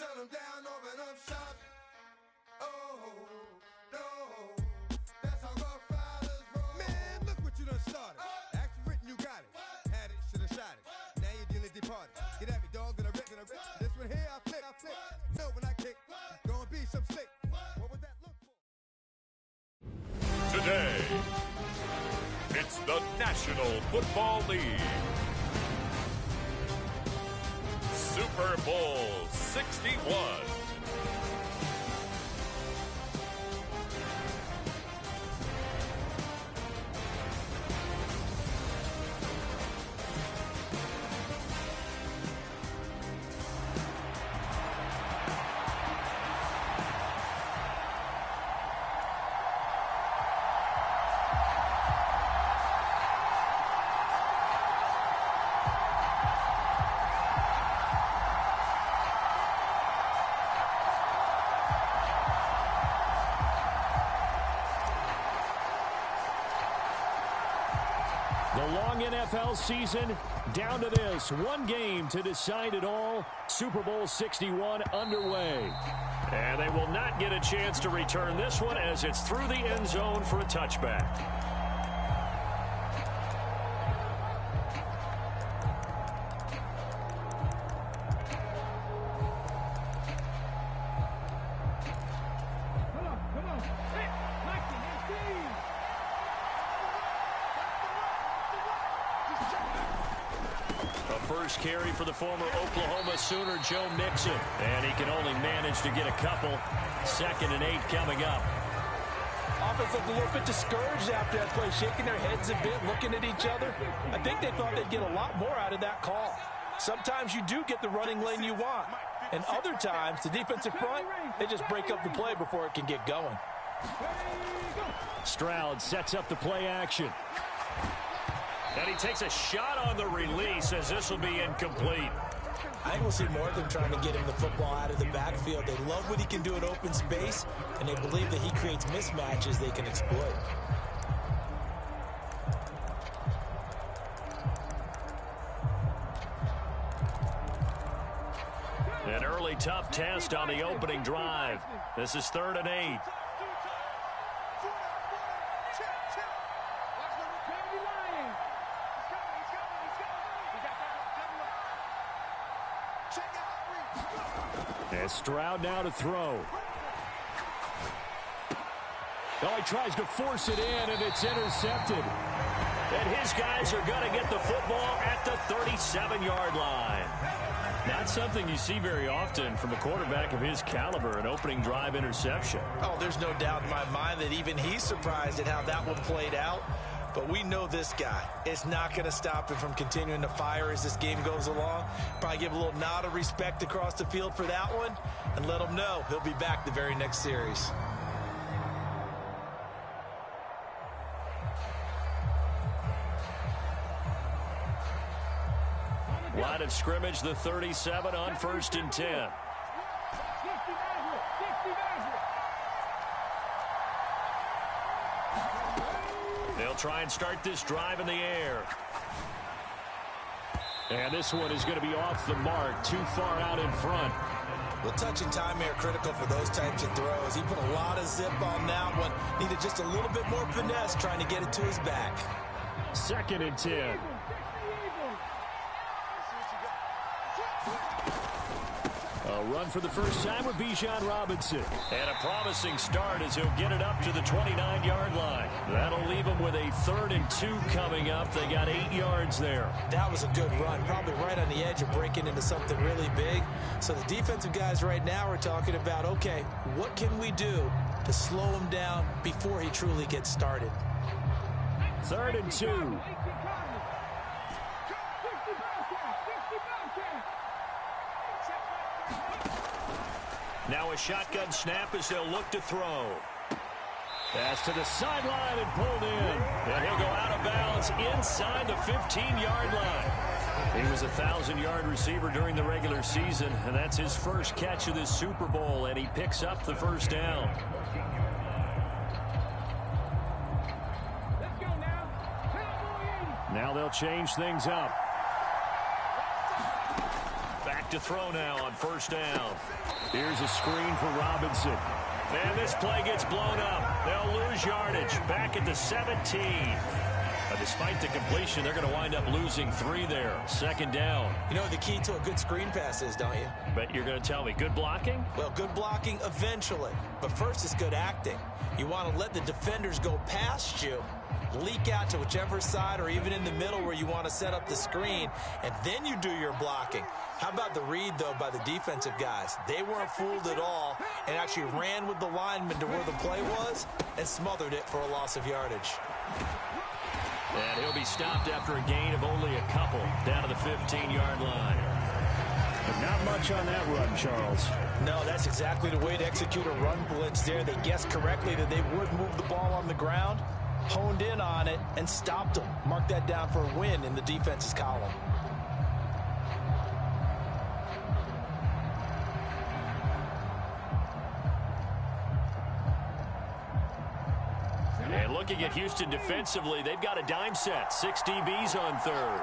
shut them down, open up shop. Oh, no. That's how rough riders roll. Man, look what you done started. Action written, you got it. Had it, should have shot it. Now you're dealing departed. Get at me, dog, and I rip, This one here, I flip. No, when I kick, gonna be some slick. What would that look for? Today, it's the National Football League. Super Bowl 61. The long NFL season down to this. One game to decide it all. Super Bowl 61 underway. And they will not get a chance to return this one as it's through the end zone for a touchback. First carry for the former Oklahoma Sooner, Joe Mixon. And he can only manage to get a couple. 2nd and 8 coming up. Offense looked a little bit discouraged after that play, shaking their heads a bit, looking at each other. I think they thought they'd get a lot more out of that call. Sometimes you do get the running lane you want. And other times, the defensive front, they just break up the play before it can get going. Stroud sets up the play action. And he takes a shot on the release as this will be incomplete. I think we'll see more of them trying to get him the football out of the backfield. They love what he can do in open space, and they believe that he creates mismatches they can exploit. An early tough test on the opening drive. This is 3rd and 8. And Stroud now to throw. Oh, he tries to force it in, and it's intercepted. And his guys are going to get the football at the 37-yard line. Not something you see very often from a quarterback of his caliber, an opening drive interception. Oh, there's no doubt in my mind that even he's surprised at how that one played out. But we know this guy. It's not going to stop him from continuing to fire as this game goes along. Probably give a little nod of respect across the field for that one and let him know he'll be back the very next series. Line of scrimmage, the 37 on 1st and 10. They'll try and start this drive in the air. And this one is going to be off the mark, too far out in front. Well, touch and time are critical for those types of throws. He put a lot of zip on that one. Needed just a little bit more finesse trying to get it to his back. 2nd and 10. A run for the first time with Bijan Robinson. And a promising start as he'll get it up to the 29-yard line. That'll leave him with a 3rd and 2 coming up. They got 8 yards there. That was a good run, probably right on the edge of breaking into something really big. So the defensive guys right now are talking about, okay, what can we do to slow him down before he truly gets started? 3rd and 2. Now a shotgun snap as they'll look to throw. Pass to the sideline and pulled in. And he'll go out of bounds inside the 15-yard line. He was a 1,000-yard receiver during the regular season, and that's his first catch of this Super Bowl, and he picks up the first down. Let's go now. Now they'll change things up. Back to throw now on first down. Here's a screen for Robinson. And this play gets blown up. They'll lose yardage. Back at the 17. Despite the completion, they're going to wind up losing 3 there. Second down. You know the key to a good screen pass is, don't you? But you're going to tell me, good blocking? Well, good blocking eventually. But first, it's good acting. You want to let the defenders go past you, leak out to whichever side or even in the middle where you want to set up the screen, and then you do your blocking. How about the read, though, by the defensive guys? They weren't fooled at all and actually ran with the lineman to where the play was and smothered it for a loss of yardage. And he'll be stopped after a gain of only a couple down to the 15-yard line. But not much on that run, Charles. No, that's exactly the way to execute a run blitz there. They guessed correctly that they would move the ball on the ground, honed in on it, and stopped them. Mark that down for a win in the defense's column. And looking at Houston defensively, they've got a dime set. 6 DBs on third.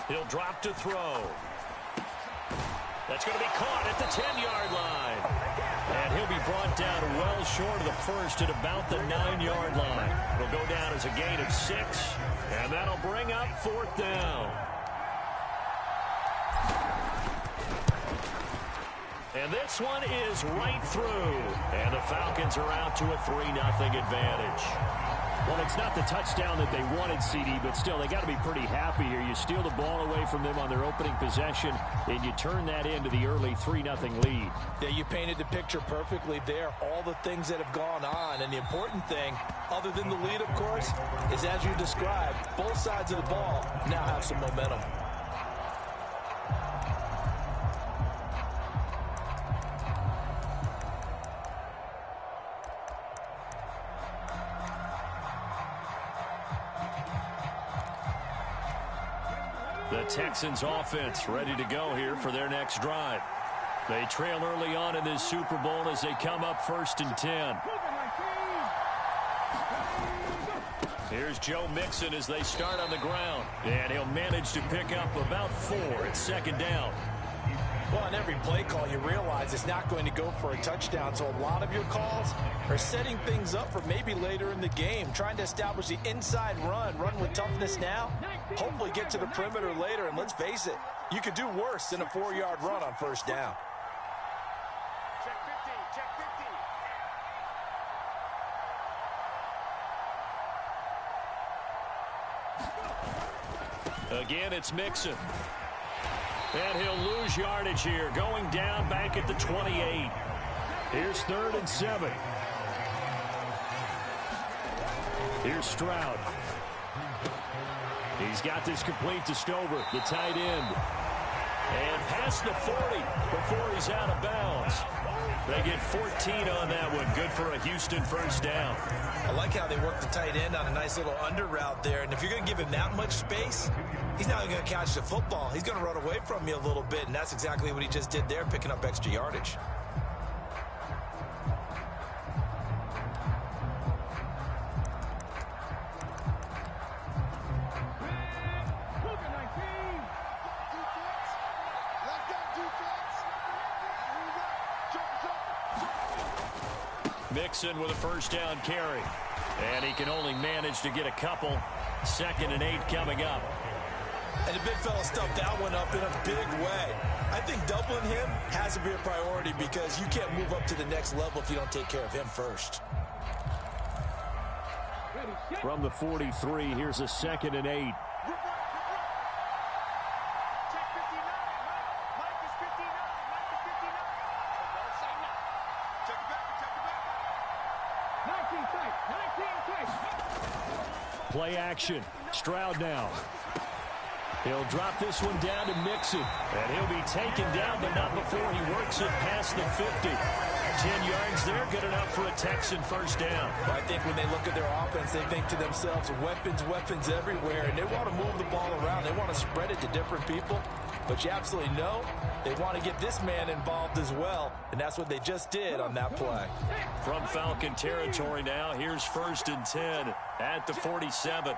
He'll drop to throw. That's going to be caught at the 10-yard line. And he'll be brought down well short of the first at about the 9-yard line. It'll go down as a gain of 6, and that'll bring up 4th down. And this one is right through. And the Falcons are out to a 3-0 advantage. Well, it's not the touchdown that they wanted, CD, but still, they got to be pretty happy here. You steal the ball away from them on their opening possession, and you turn that into the early 3-0 lead. Yeah, you painted the picture perfectly there. All the things that have gone on, and the important thing, other than the lead, of course, is as you described, both sides of the ball now have some momentum. The Texans offense ready to go here for their next drive. They trail early on in this Super Bowl as they come up 1st and 10. Here's Joe Mixon as they start on the ground. And he'll manage to pick up about 4 at 2nd down. Well, on every play call, you realize it's not going to go for a touchdown. So a lot of your calls are setting things up for maybe later in the game, trying to establish the inside run with toughness now, hopefully get to the perimeter later. And let's face it, you could do worse than a 4-yard run on 1st down. Check 15, check 15. Again, it's Mixon. And he'll lose yardage here, going down back at the 28. Here's 3rd and 7. Here's Stroud. He's got this complete to Stover, the tight end. And past the 40 before he's out of bounds. They get 14 on that one. Good for a Houston 1st down. I like how they work the tight end on a nice little under route there. And if you're going to give him that much space, he's not going to catch the football. He's going to run away from you a little bit, and that's exactly what he just did there, picking up extra yardage. Mixon with a 1st down carry. And he can only manage to get a couple. 2nd and 8 coming up. And the big fella stuffed that one up in a big way. I think doubling him has to be a priority because you can't move up to the next level if you don't take care of him first. From the 43, here's a 2nd and 8. Play action. Stroud now. He'll drop this one down to Mixon. And he'll be taken down, but not before he works it past the 50. 10 yards there, good enough for a Texan 1st down. Well, I think when they look at their offense, they think to themselves, weapons everywhere, and they want to move the ball around. They want to spread it to different people. But you absolutely know they want to get this man involved as well, and that's what they just did on that play. From Falcon territory now, here's 1st and 10 at the 47.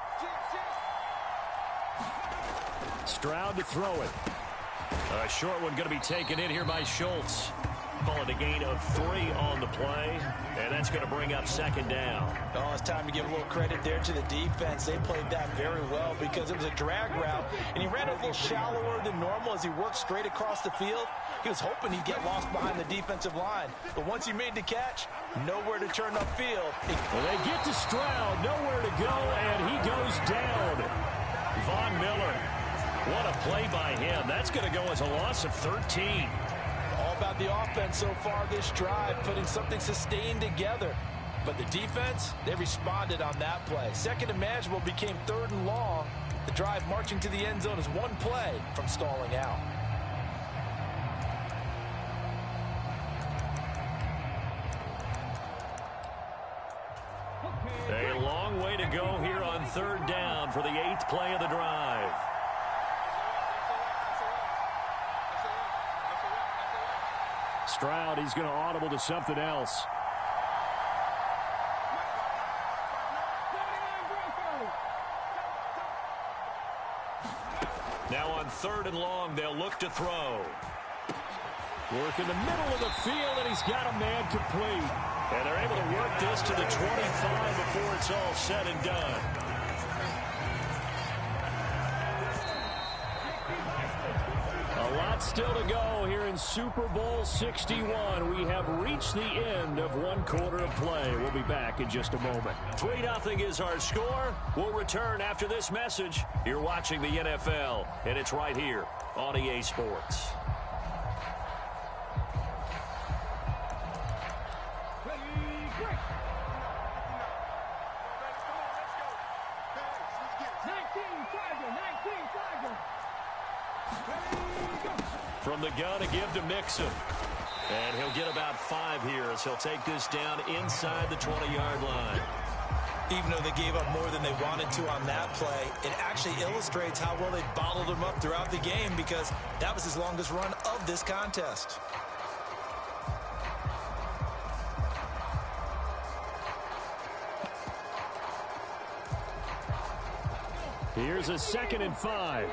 Stroud to throw it. A short one going to be taken in here by Schultz. Call it a gain of 3 on the play, and that's going to bring up second down. Oh, it's time to give a little credit there to the defense. They played that very well because it was a drag route, and he ran a little shallower than normal as he worked straight across the field. He was hoping he'd get lost behind the defensive line, but once he made the catch, nowhere to turn upfield. Well, they get to Stroud, nowhere to go, and he goes down. Von Miller, what a play by him. That's going to go as a loss of 13. All about the offense so far this drive, putting something sustained together. But the defense, they responded on that play. Second and manageable became 3rd and long. The drive marching to the end zone is one play from stalling out. A long way to go here on 3rd down for the 8th play of the drive. Stroud, he's going to audible to something else. Now on 3rd and long, they'll look to throw. Work in the middle of the field, and he's got a man complete. And they're able to work this to the 25 before it's all said and done. A lot still to go here in Super Bowl 61. We have reached the end of one quarter of play. We'll be back in just a moment. 3-0 is our score. We'll return after this message. You're watching the NFL, and it's right here on EA Sports. From the gun to give to Mixon. And he'll get about 5 here as he'll take this down inside the 20-yard line. Even though they gave up more than they wanted to on that play, it actually illustrates how well they bottled him up throughout the game because that was his longest run of this contest. Here's a 2nd and 5.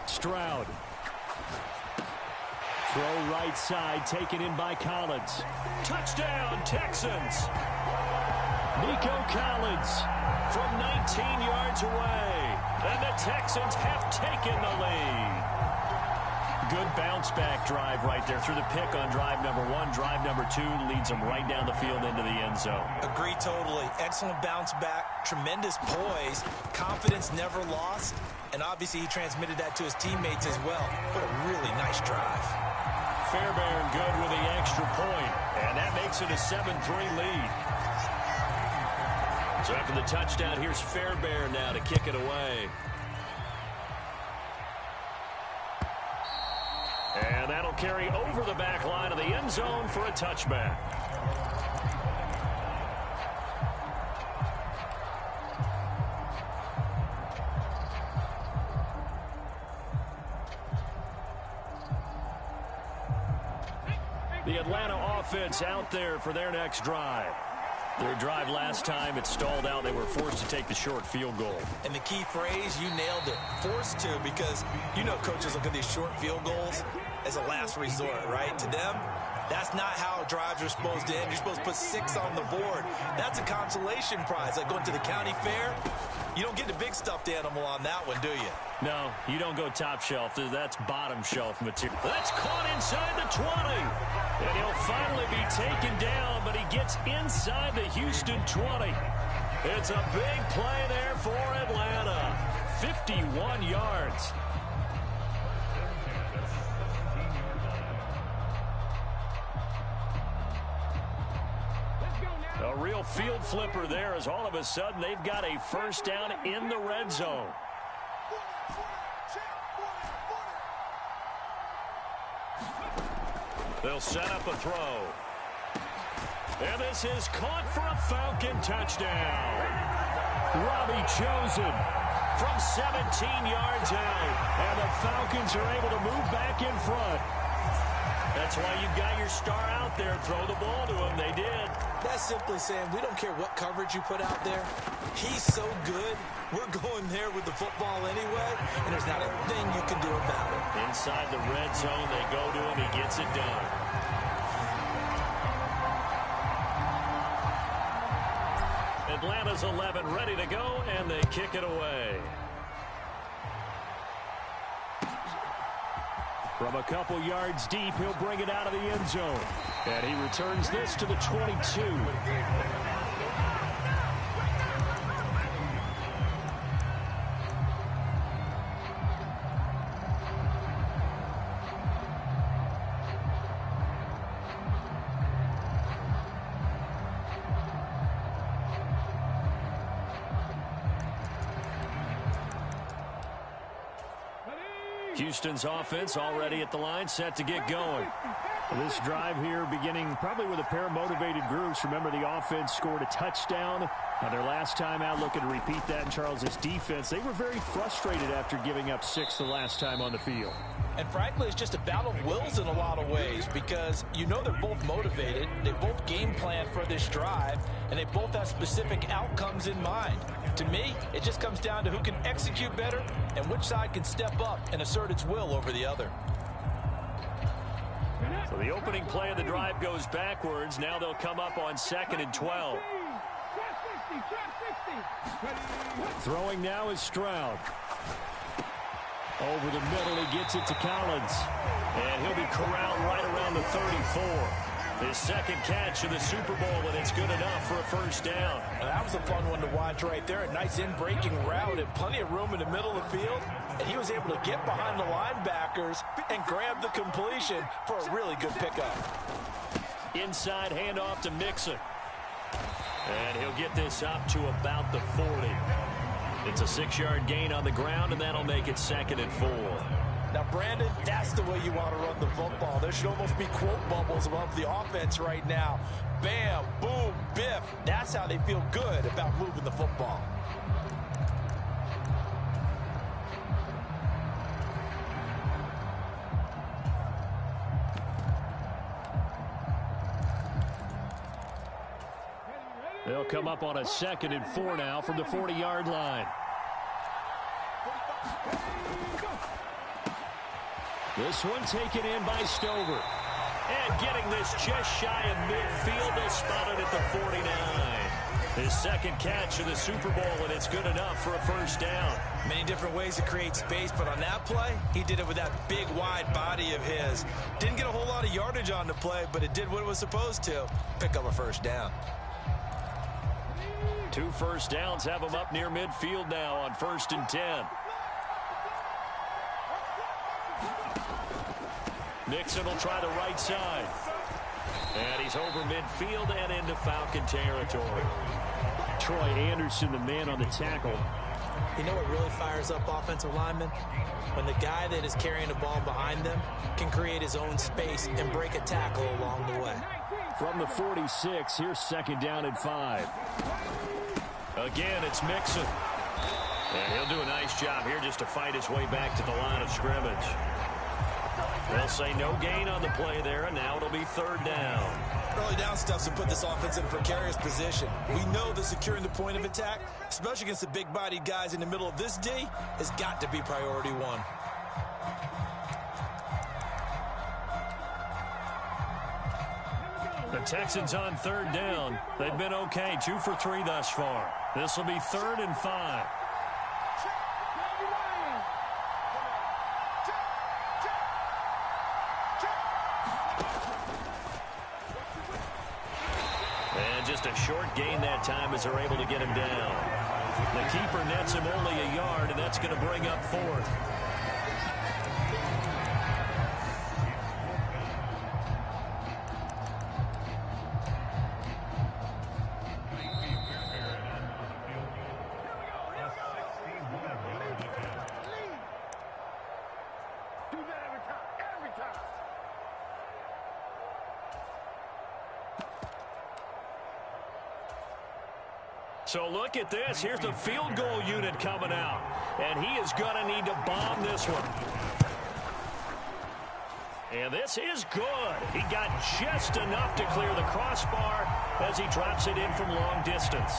Stroud. Throw right side, taken in by Collins. Touchdown, Texans. Nico Collins from 19 yards away. And the Texans have taken the lead. Good bounce-back drive right there through the pick on drive number 1. Drive number 2 leads them right down the field into the end zone. Agree totally. Excellent bounce back, tremendous poise, confidence never lost, and obviously he transmitted that to his teammates as well. What a really nice drive. Fairbairn good with the extra point, and that makes it a 7-3 lead. So after the touchdown, here's Fairbairn now to kick it away. And that'll carry over the back line of the end zone for a touchback. The Atlanta offense out there for their next drive. Their drive last time, it stalled out. They were forced to take the short field goal. And the key phrase, you nailed it, forced to, because you know coaches look at these short field goals as a last resort, right? To them, that's not how drives are supposed to end. You're supposed to put 6 on the board. That's a consolation prize, like going to the county fair. You don't get the big stuffed animal on that one, do you? No, you don't go top shelf. That's bottom shelf material. That's caught inside the 20. And he'll finally be taken down, but he gets inside the Houston 20. It's a big play there for Atlanta. 51 yards. A real field flipper there as all of a sudden they've got a first down in the red zone. They'll set up a throw. And this is caught for a Falcon touchdown. Robbie chosen from 17 yards out. And the Falcons are able to move back in front. That's why you've got your star out there. Throw the ball to him. They did. That's simply saying we don't care what coverage you put out there. He's so good, we're going there with the football anyway, and there's not a thing you can do about it. Inside the red zone, they go to him. He gets it done. Atlanta's 11 ready to go, and they kick it away. From a couple yards deep, he'll bring it out of the end zone. And he returns this to the 22. Houston's offense already at the line, set to get going. This drive here beginning probably with a pair of motivated groups. Remember, the offense scored a touchdown their last time out, looking to repeat that in Charles's defense. They were very frustrated after giving up 6 the last time on the field. And frankly, it's just a battle of wills in a lot of ways because you know they're both motivated, they both game plan for this drive, and they both have specific outcomes in mind. To me, it just comes down to who can execute better and which side can step up and assert its will over the other. So the opening play of the drive goes backwards. Now they'll come up on 2nd and 12. Throwing now is Stroud. Over the middle, he gets it to Collins. And he'll be corralled right around the 34. His second catch of the Super Bowl, and it's good enough for a first down. Now, that was a fun one to watch right there. A nice in-breaking route and plenty of room in the middle of the field. And he was able to get behind the linebackers and grab the completion for a really good pickup. Inside handoff to Mixon. And he'll get this up to about the 40. It's a 6-yard gain on the ground, and that'll make it 2nd and 4. Now, Brandon, that's the way you want to run the football. There should almost be quote bubbles above the offense right now. Bam, boom, biff. That's how they feel good about moving the football. They'll come up on a 2nd and 4 now from the 40-yard line. This one taken in by Stover. And getting this just shy of midfield, they'll spot it at the 49. His second catch of the Super Bowl, and it's good enough for a first down. Many different ways to create space, but on that play, he did it with that big, wide body of his. Didn't get a whole lot of yardage on the play, but it did what it was supposed to. Pick up a first down. 2 first downs have him up near midfield now on 1st and 10. Mixon will try the right side. And he's over midfield and into Falcon territory. Troy Anderson, the man on the tackle. You know what really fires up offensive linemen? When the guy that is carrying the ball behind them can create his own space and break a tackle along the way. From the 46, here's 2nd down and 5. Again, it's Mixon. And he'll do a nice job here just to fight his way back to the line of scrimmage. They'll say no gain on the play there, and now it'll be 3rd down. Early down stuff's to put this offense in precarious position. We know that securing the point of attack, especially against the big-bodied guys in the middle of this D, has got to be priority 1. The Texans on 3rd down. They've been okay, 2 for 3 thus far. This will be 3rd and 5. And just a short gain that time as they're able to get him down. The keeper nets him only a yard, and that's going to bring up 4th. So look at this. Here's the field goal unit coming out. And he is going to need to bomb this one. And this is good. He got just enough to clear the crossbar as he drops it in from long distance.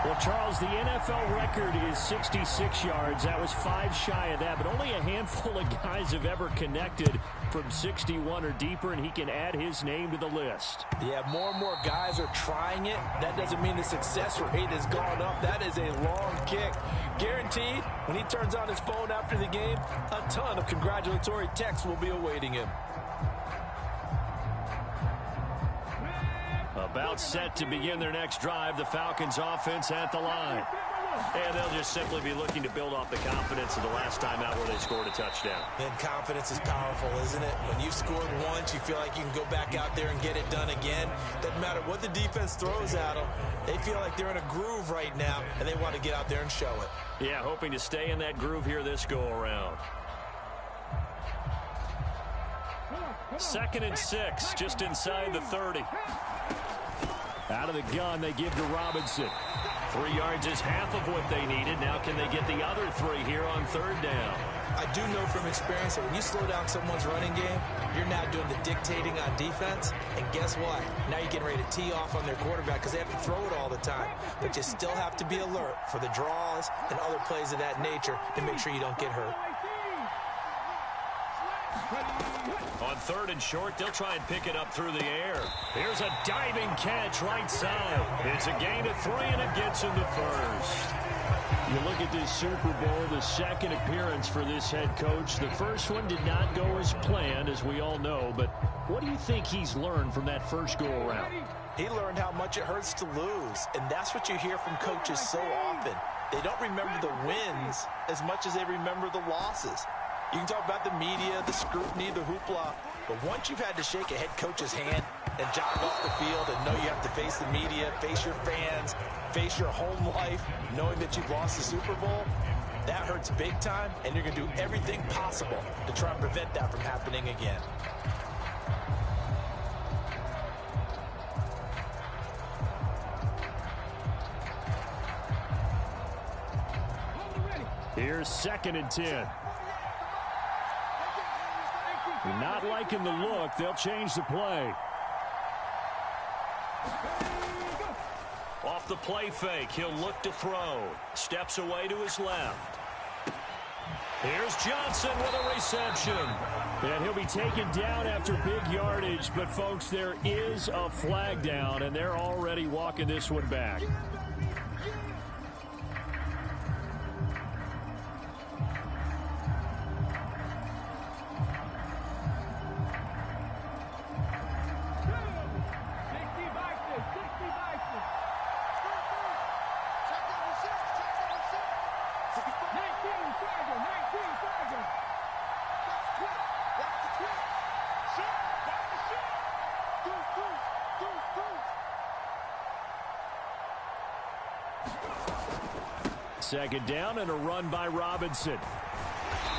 Well, Charles, the NFL record is 66 yards. That was 5 shy of that, but only a handful of guys have ever connected from 61 or deeper, and he can add his name to the list. Yeah, more and more guys are trying it. That doesn't mean the success rate has gone up. That is a long kick. Guaranteed, when he turns on his phone after the game, a ton of congratulatory texts will be awaiting him. About set to begin their next drive, the Falcons offense at the line. And they'll just simply be looking to build off the confidence of the last time out where they scored a touchdown. And confidence is powerful, isn't it? When you've scored once, you feel like you can go back out there and get it done again. Doesn't matter what the defense throws at them. They feel like they're in a groove right now, and they want to get out there and show it. Yeah, hoping to stay in that groove here this go-around. 2nd and 6, just inside the 30. Out of the gun, they give to Robinson. 3 yards is half of what they needed. Now can they get the other 3 here on 3rd down? I do know from experience that when you slow down someone's running game, you're now doing the dictating on defense. And guess what? Now you're getting ready to tee off on their quarterback because they have to throw it all the time. But you still have to be alert for the draws and other plays of that nature to make sure you don't get hurt. On 3rd and short, they'll try and pick it up through the air. Here's a diving catch right side. It's a gain of 3, and it gets him to 1st. You look at this Super Bowl, the 2nd appearance for this head coach. The first one did not go as planned, as we all know. But what do you think he's learned from that first go-around? He learned how much it hurts to lose, and that's what you hear from coaches so often. They don't remember the wins as much as they remember the losses. You can talk about the media, the scrutiny, the hoopla, but once you've had to shake a head coach's hand and jog off the field and know you have to face the media, face your fans, face your home life, knowing that you've lost the Super Bowl, that hurts big time, and you're going to do everything possible to try and prevent that from happening again. Here's 2nd and 10. Not liking the look. They'll change the play. Off the play fake, he'll look to throw. Steps away to his left. Here's Johnson with a reception. And he'll be taken down after big yardage. But, folks, there is a flag down, and they're already walking this one back. Second down and a run by Robinson.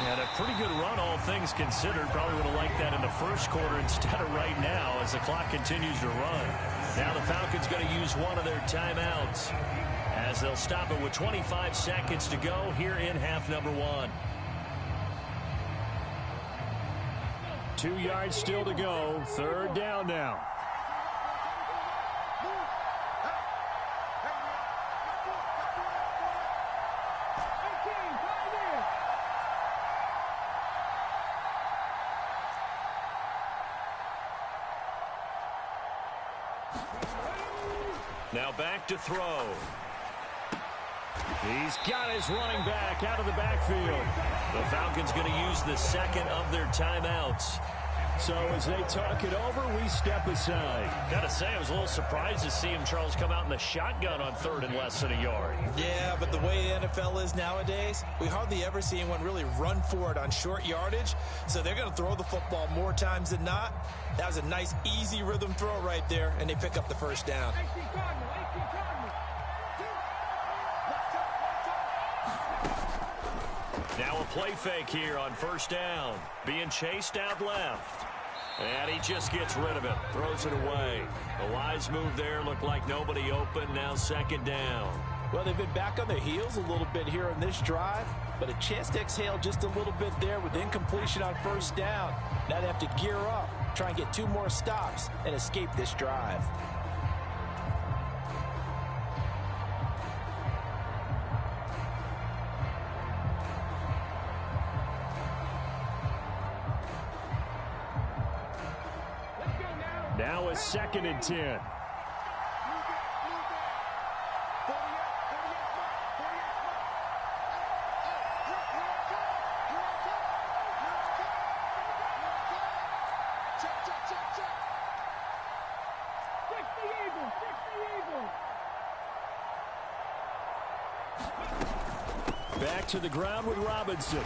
And a pretty good run, all things considered. Probably would have liked that in the first quarter instead of right now as the clock continues to run. Now the Falcons going to use one of their timeouts as they'll stop it with 25 seconds to go here in half number 1. 2 yards still to go. 3rd down now. Now back to throw. He's got his running back out of the backfield. The Falcons going to use the 2nd of their timeouts. So as they talk it over, we step aside. Got to say, I was a little surprised to see him, Charles, come out in the shotgun on 3rd and less than a yard. Yeah, but the way the NFL is nowadays, we hardly ever see anyone really run for it on short yardage. So they're going to throw the football more times than not. That was a nice, easy rhythm throw right there, and they pick up the 1st down. Now a play fake here on 1st down. Being chased out left. And he just gets rid of it. Throws it away. A wise move there. Looked like nobody open. Now 2nd down. Well, they've been back on their heels a little bit here on this drive, but a chance to exhale just a little bit there with incompletion on first down. Now they have to gear up, try and get 2 more stops, and escape this drive. Now a 2nd and 10. Back to the ground with Robinson.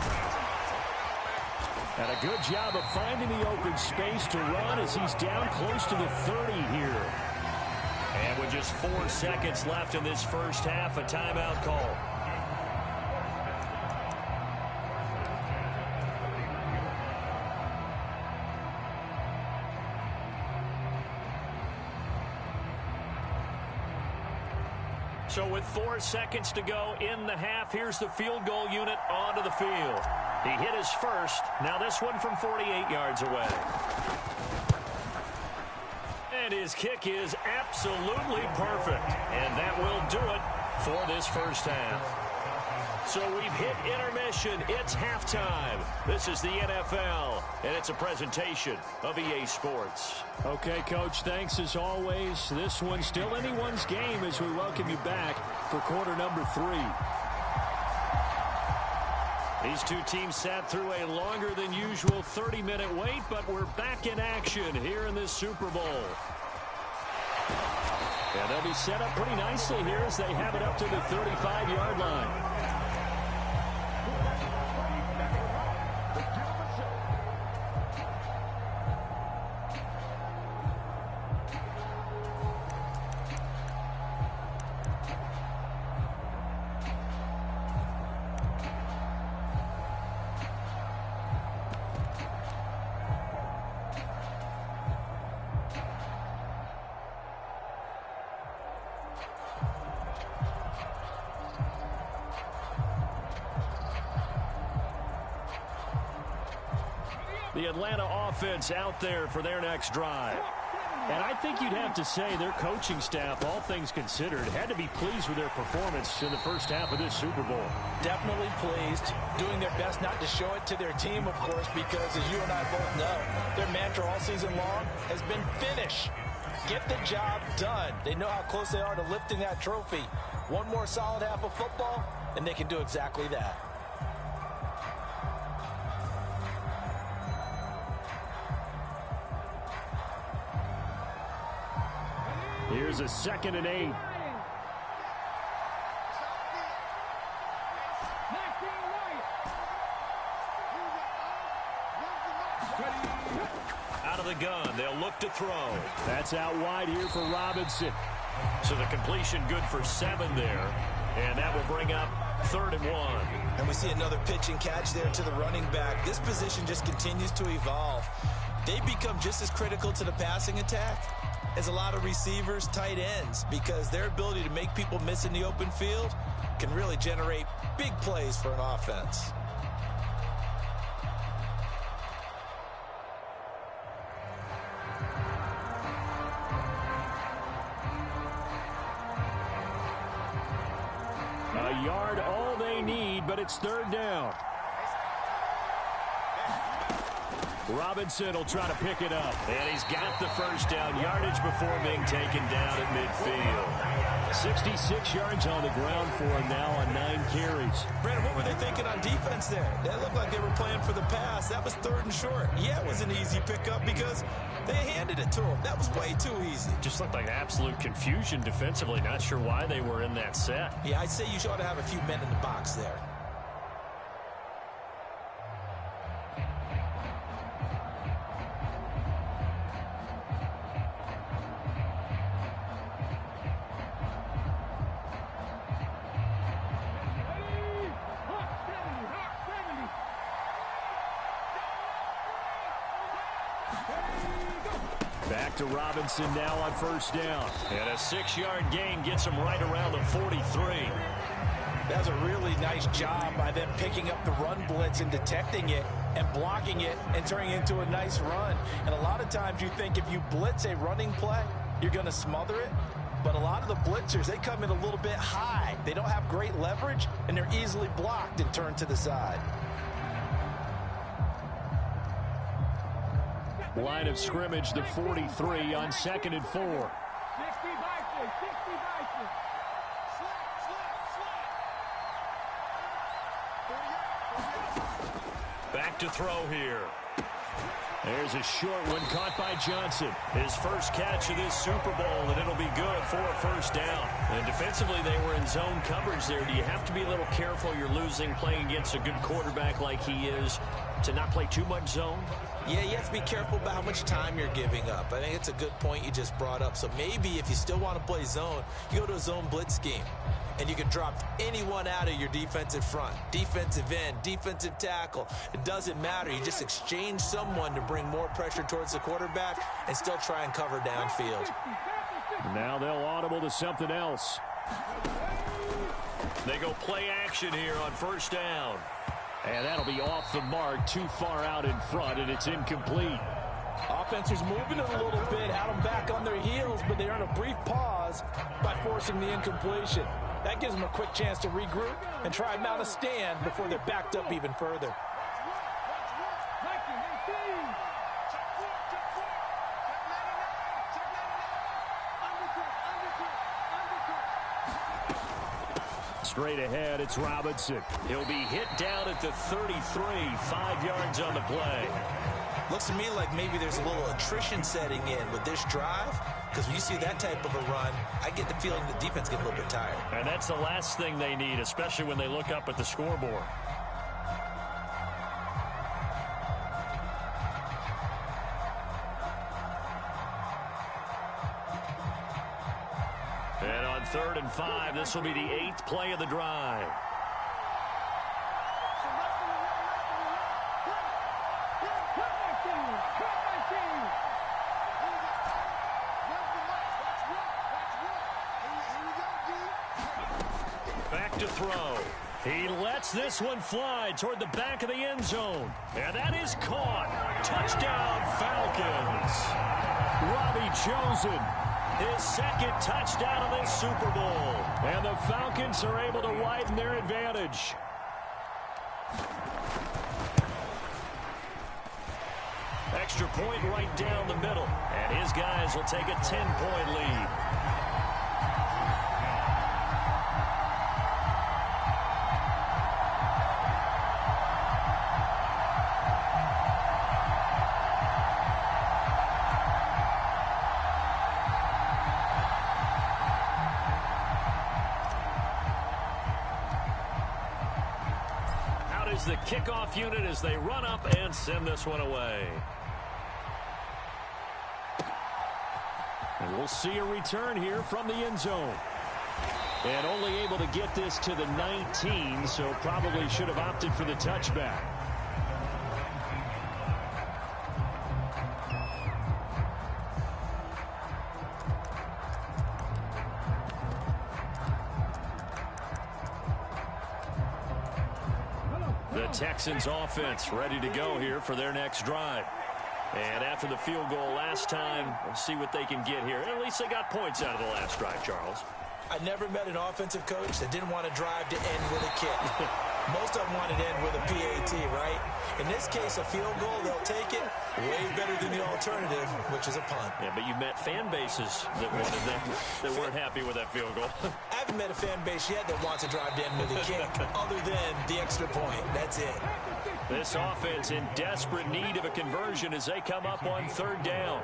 And a good job of finding the open space to run as he's down close to the 30 here. And with just 4 seconds left in this first half, a timeout call. So with 4 seconds to go in the half, here's the field goal unit onto the field. He hit his first. Now this one from 48 yards away. And his kick is absolutely perfect. And that will do it for this first half. So we've hit intermission. It's halftime. This is the NFL, and it's a presentation of EA Sports. Okay, Coach, thanks as always. This one's still anyone's game as we welcome you back for quarter number 3. These two teams sat through a longer than usual 30-minute wait, but we're back in action here in this Super Bowl. And they'll be set up pretty nicely here as they have it up to the 35-yard line. The Atlanta offense out there for their next drive. And I think you'd have to say their coaching staff, all things considered, had to be pleased with their performance in the first half of this Super Bowl. Definitely pleased, doing their best not to show it to their team, of course, because as you and I both know, their mantra all season long has been finish. Get the job done. They know how close they are to lifting that trophy. One more solid half of football, and they can do exactly that. Here's a 2nd and 8. Out of the gun, they'll look to throw. That's out wide here for Robinson. So the completion good for 7 there. And that will bring up 3rd and 1. And we see another pitch and catch there to the running back. This position just continues to evolve. They become just as critical to the passing attack as a lot of receivers, tight ends, because their ability to make people miss in the open field can really generate big plays for an offense. A yard, all they need, but it's 3rd down. Robinson will try to pick it up. And he's got the first down yardage before being taken down at midfield. 66 yards on the ground for him now on 9 carries. Brandon, what were they thinking on defense there? That looked like they were playing for the pass. That was 3rd and short. Yeah, it was an easy pickup because they handed it to him. That was way too easy. Just looked like absolute confusion defensively. Not sure why they were in that set. Yeah, I'd say you ought to have a few men in the box there. Back to Robinson now on first down. And a 6-yard gain gets him right around the 43. That's a really nice job by them picking up the run blitz and detecting it and blocking it and turning it into a nice run. And a lot of times you think if you blitz a running play, you're going to smother it. But a lot of the blitzers, they come in a little bit high. They don't have great leverage, and they're easily blocked and turned to the side. Line of scrimmage, the 43 on 2nd and 4. Back to throw here. There's a short one caught by Johnson. His first catch of this Super Bowl, and it'll be good for a first down. And defensively, they were in zone coverage there. Do you have to be a little careful? You're losing playing against a good quarterback like he is to not play too much zone? Yeah, you have to be careful about how much time you're giving up. I think it's a good point you just brought up. So maybe if you still want to play zone, you go to a zone blitz scheme. And you can drop anyone out of your defensive front. Defensive end, defensive tackle. It doesn't matter. You just exchange someone to bring more pressure towards the quarterback and still try and cover downfield. Now they'll audible to something else. They go play action here on first down. And that'll be off the mark, too far out in front, and it's incomplete. Offense is moving it a little bit, had them back on their heels, but they earn a brief pause by forcing the incompletion. That gives them a quick chance to regroup and try and mount a stand before they're backed up even further. Straight ahead, it's Robinson. He'll be hit down at the 33, 5 yards on the play. Looks to me like maybe there's a little attrition setting in with this drive, because when you see that type of a run, I get the feeling the defense gets a little bit tired. And that's the last thing they need, especially when they look up at the scoreboard. And on 3rd and 5, this will be the 8th play of the drive. Back to throw. He lets this one fly toward the back of the end zone. And that is caught. Touchdown, Falcons. Robbie Chosen, his 2nd touchdown of this Super Bowl. And the Falcons are able to widen their advantage. Extra point right down the middle. And his guys will take a 10-point lead. The kickoff unit as they run up and send this one away. And we'll see a return here from the end zone. And only able to get this to the 19, so probably should have opted for the touchback. Texans offense ready to go here for their next drive. And after the field goal last time, we'll see what they can get here. At least they got points out of the last drive, Charles. I never met an offensive coach that didn't want to drive to end with a kick. Most of them wanted to end with a PAT, right? In this case, a field goal, they'll take it. Way better than the alternative, which is a punt. Yeah, but you met fan bases that wanted that weren't happy with that field goal. I haven't met a fan base yet that wants to drive to end with a kick, other than the extra point. That's it. This offense in desperate need of a conversion as they come up on 3rd down.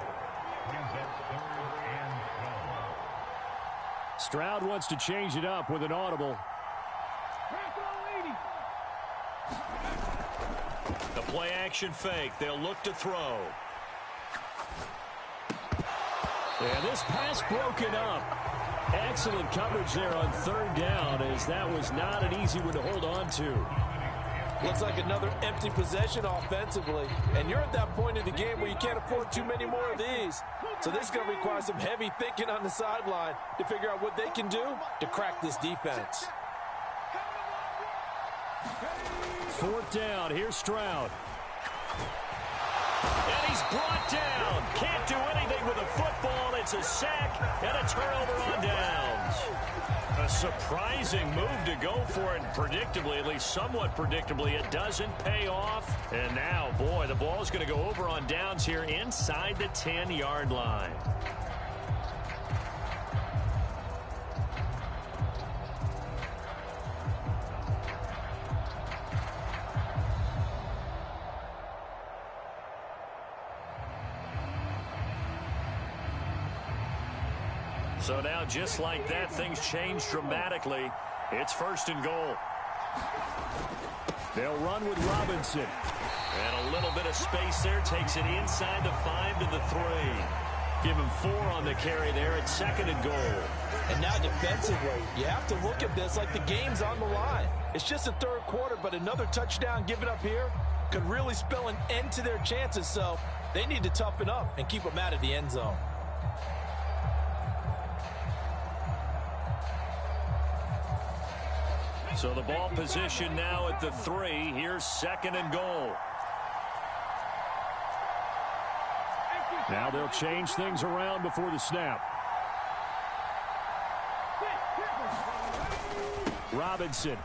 Stroud wants to change it up with an audible. The play action fake. They'll look to throw. And this pass broken up. Excellent coverage there on 3rd down, as that was not an easy one to hold on to. Looks like another empty possession offensively. And you're at that point in the game where you can't afford too many more of these. So this is going to require some heavy thinking on the sideline to figure out what they can do to crack this defense. Fourth down. Here's Stroud. And he's brought down. Can't do anything with a football. It's a sack and a turnover on downs. A surprising move to go for it. Predictably, at least somewhat predictably, it doesn't pay off. And now, boy, the ball's going to go over on downs here inside the 10-yard line. So now, just like that, things change dramatically. It's first and goal. They'll run with Robinson. And a little bit of space there. Takes it inside the 5 to the 3. Give him 4 on the carry there at second and goal. And now defensively, you have to look at this like the game's on the line. It's just the third quarter, but another touchdown given up here could really spell an end to their chances. So they need to toughen up and keep them out of the end zone. So the ball position now at the 3. Here's second and goal. Now they'll change things around before the snap. Robinson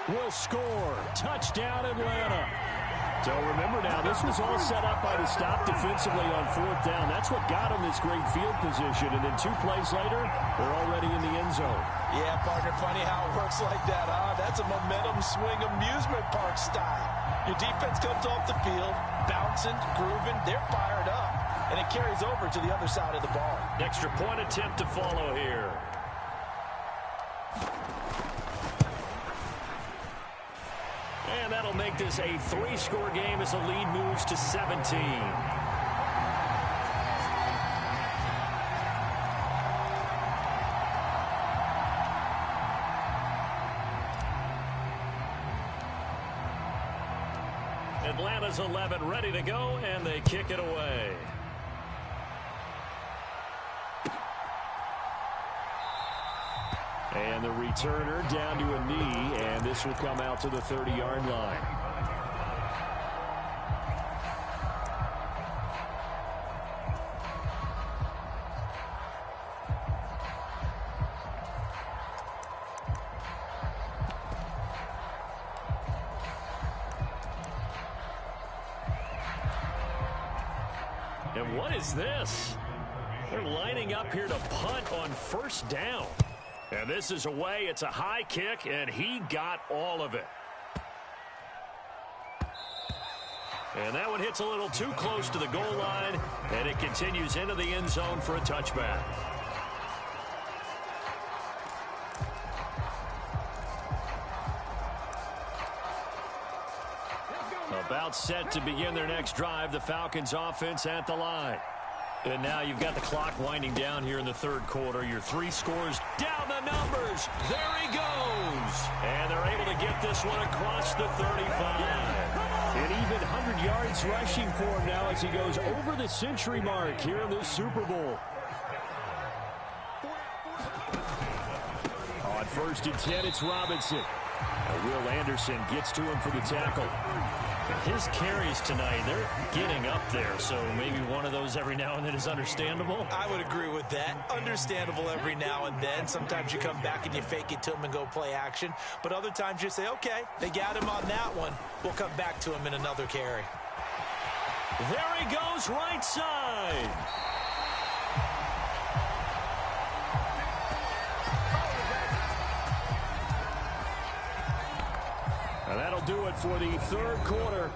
will score. Touchdown, Atlanta. So remember now, this was all set up by the stop defensively on fourth down. That's what got them this great field position. And then 2 plays later, they're already in the end zone. Yeah, partner, funny how it works like that, huh? That's a momentum swing amusement park style. Your defense comes off the field, bouncing, grooving, they're fired up. And it carries over to the other side of the ball. Extra point attempt to follow here. And that'll make this a 3-score game as the lead moves to 17. Atlanta's 11 ready to go, and they kick it away. And the returner down to a knee, and this will come out to the 30-yard line. And what is this? They're lining up here to punt on first down. And this is away. It's a high kick, and he got all of it. And that one hits a little too close to the goal line, and it continues into the end zone for a touchback. About set to begin their next drive, the Falcons offense at the line. And now you've got the clock winding down here in the third quarter. Your 3 scores down the numbers. There he goes. And they're able to get this one across the 35. And even 100 yards rushing for him now as he goes over the century mark here in this Super Bowl. On first and 10, it's Robinson. Now Will Anderson gets to him for the tackle. His carries tonight, they're getting up there, so maybe one of those every now and then is understandable. I would agree with that. Understandable every now and then. Sometimes you come back and you fake it to him and go play action. But other times you say, okay, they got him on that one. We'll come back to him in another carry. There he goes, right side. And that'll do it for the third quarter.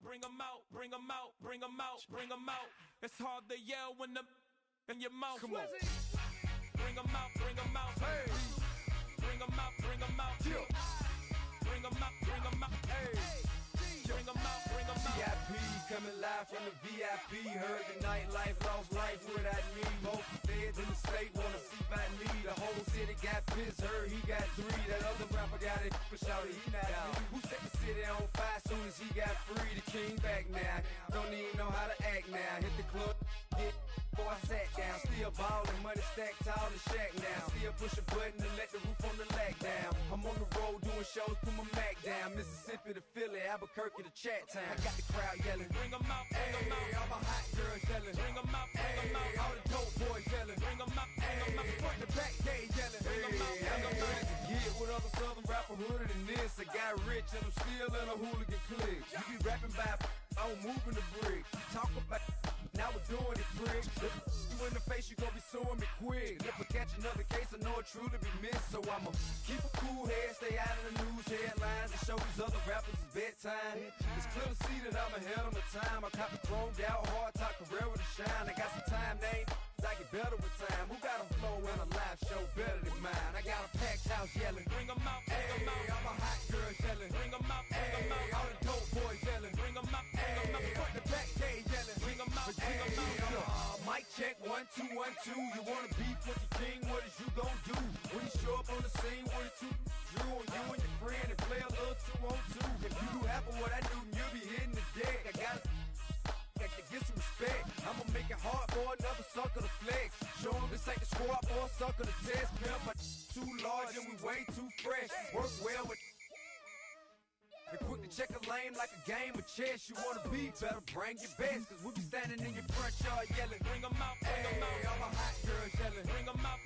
Bring 'em out, bring 'em out, bring 'em out, bring 'em out. It's hard to yell when the in your mouth. Come on. Bring 'em out, bring 'em out. Hey. Bring 'em out, bring 'em out. Bring 'em out, bring 'em out. Hey. Bring 'em out, bring 'em out. CIP coming live from the VIP. Heard the nightlife, lost life without me. Both feds in the state wanna see by me. The whole city got pissed, heard he got 3. That other rapper got it, but shouted he not me. Who set the city on fire soon as he got free? The king back now, don't even know how to act now. Hit the club, get before I sat down. Still ballin', money stacked tall and shack now. Still push a button to let the roof on the lag down. I'm on the road doing shows, put my Mac down. Mississippi to Philly, Albuquerque to Chat Town. I got the crowd yelling, bring 'em out, bring 'em out. All my hot girls yelling, bring 'em out, bring 'em out. All the dope boys yelling, bring 'em out, bring 'em out. Front the back gate yelling, bring 'em out, bring 'em out. Get with other southern rapper hooded than this. I got rich and I'm still in a hooligan clique. You be rapping by I'm moving the bricks. You talk about now we're doing it, bricks. If you in the face, you gon' be suing me quick. If I catch another case, I know it truly be missed. So I'ma keep a cool head, stay out of the news headlines, and show these other rappers it's bedtime. It's clear to see that I'm ahead of my time. I caught the chromed out, hard top career with a shine. I got some time, they ain't I get better with time. Who got a flow and a live show better than mine? I got a packed house yelling, bring 'em out, bring 'em out. All my hot girls yelling, bring 'em out, bring 'em out. All the dope boys yelling, bring 'em out, bring 'em out. Front the back gate yelling, bring 'em out, bring 'em out. Mic check 1 2 1 2. You wanna beef with the king? What is you gon' do when you show up on the scene? 1 2 drew on you and your friend and play a little 2 on 2. If you do half of what I do, then you'll be hitting the deck. I gotta get some respect. I'ma make it hard for another sucker to flex. Show 'em this ain't the squad or a sucker to test. Pimp, but too large and we way too fresh. Work well with and quick to check a lane like a game of chess. You wanna be better, bring your best. Cause we be standing in your front yard yelling, bring 'em out, bring 'em out. All my hot girls yelling, bring 'em out,